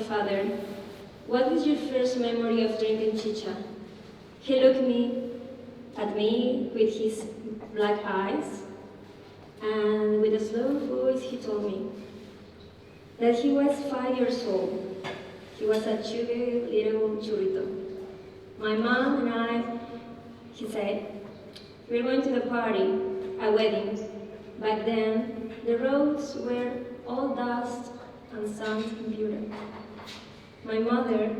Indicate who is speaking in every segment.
Speaker 1: father, "What is your first memory of drinking chicha?" He looked at me with his black eyes, and with a slow voice he told me that he was 5 years old. He was a chubby little churrito. My mom and I, he said, "We're going to the party, a wedding." Back then, the roads were all dust and sand and beauty. My mother,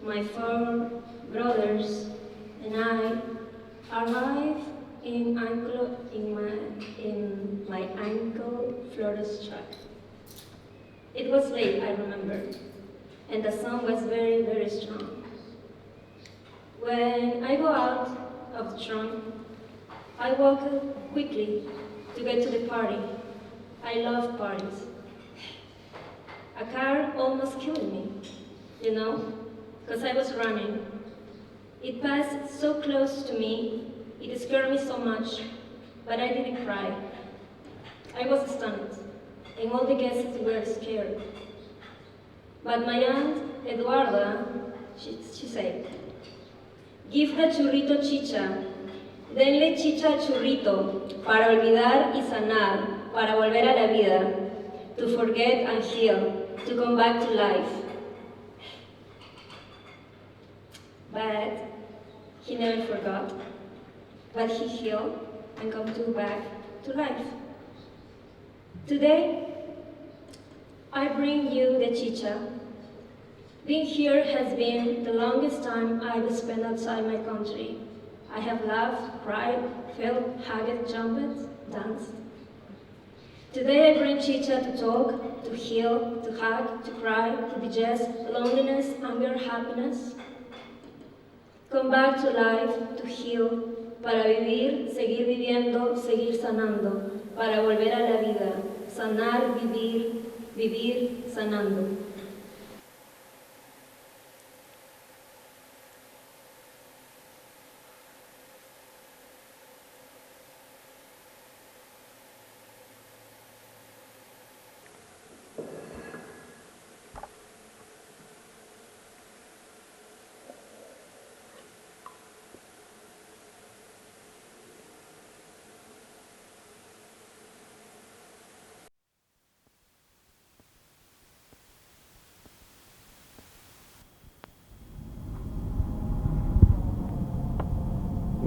Speaker 1: my 4 brothers, and I arrived in my uncle Flores truck. It was late, I remember, and the sun was very, very strong. When I go out of the trunk, I walk quickly to get to the party. I love parties. A car almost killed me, because I was running. It passed so close to me, it scared me so much, but I didn't cry. I was stunned, and all the guests were scared. But my aunt, Eduarda, she said, "Give the churrito chicha. Denle chicha al churrito para olvidar y sanar, para volver a la vida, to forget and heal, to come back to life." But he never forgot, but he healed and come back to life. Today, I bring you the chicha. Being here has been the longest time I've spent outside my country. I have laughed, cried, felt, hugged, jumped, danced. Today I bring chicha to talk, to heal, to hug, to cry, to digest loneliness, anger, happiness. Come back to life, to heal, para vivir, seguir viviendo, seguir sanando, para volver a la vida, sanar, vivir, vivir, sanando.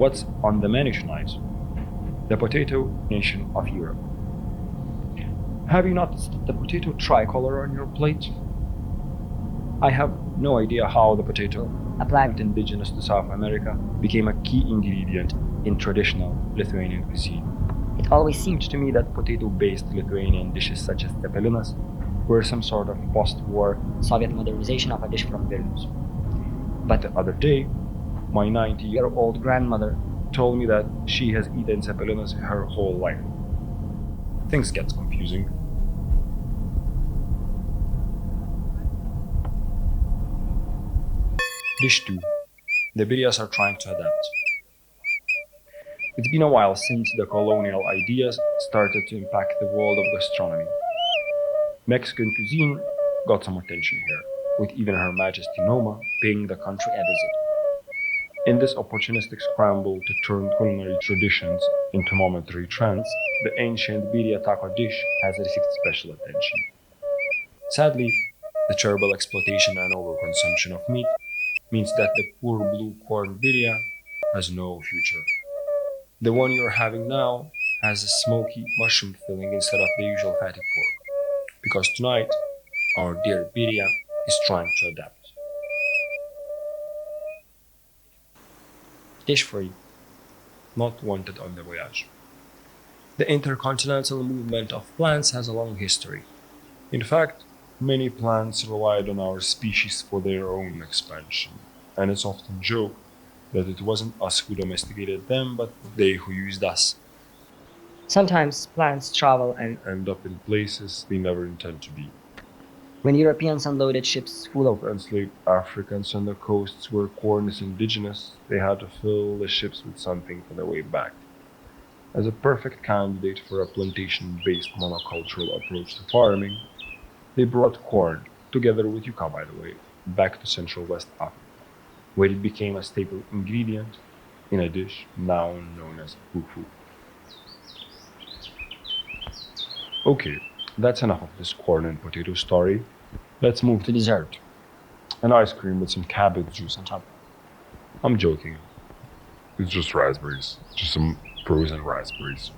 Speaker 2: What's on the menu tonight? The potato nation of Europe. Have you noticed the potato tricolor on your plate? I have no idea how the potato, a plant indigenous to South America, became a key ingredient in traditional Lithuanian cuisine. It always seemed to me that potato-based Lithuanian dishes such as tepelinas were some sort of post-war Soviet modernization of a dish from Vilnius. But the other day, my 90-year-old grandmother told me that she has eaten cepelinas her whole life. Things get confusing. Dish 2. The Biryas are trying to adapt. It's been a while since the colonial ideas started to impact the world of gastronomy. Mexican cuisine got some attention here, with even Her Majesty Noma paying the country a visit. In this opportunistic scramble to turn culinary traditions into momentary trends, the ancient birria taco dish has received special attention. Sadly, the terrible exploitation and overconsumption of meat means that the poor blue corn birria has no future. The one you're having now has a smoky mushroom filling instead of the usual fatty pork, because tonight, our dear birria is trying to adapt. Dish 3. Not wanted on the voyage. The intercontinental movement of plants has a long history. In fact, many plants relied on our species for their own expansion, and it's often joked that it wasn't us who domesticated them, but they who used us. Sometimes plants travel and end up in places they never intend to be. When Europeans unloaded ships full of enslaved Africans on the coasts where corn is indigenous, they had to fill the ships with something for the way back. As a perfect candidate for a plantation-based monocultural approach to farming, they brought corn, together with yuca, by the way, back to Central West Africa, where it became a staple ingredient in a dish now known as fufu. Okay, that's enough of this corn and potato story. Let's move to dessert. An ice cream with some cabbage juice on top. I'm joking. It's just raspberries. Just some frozen raspberries.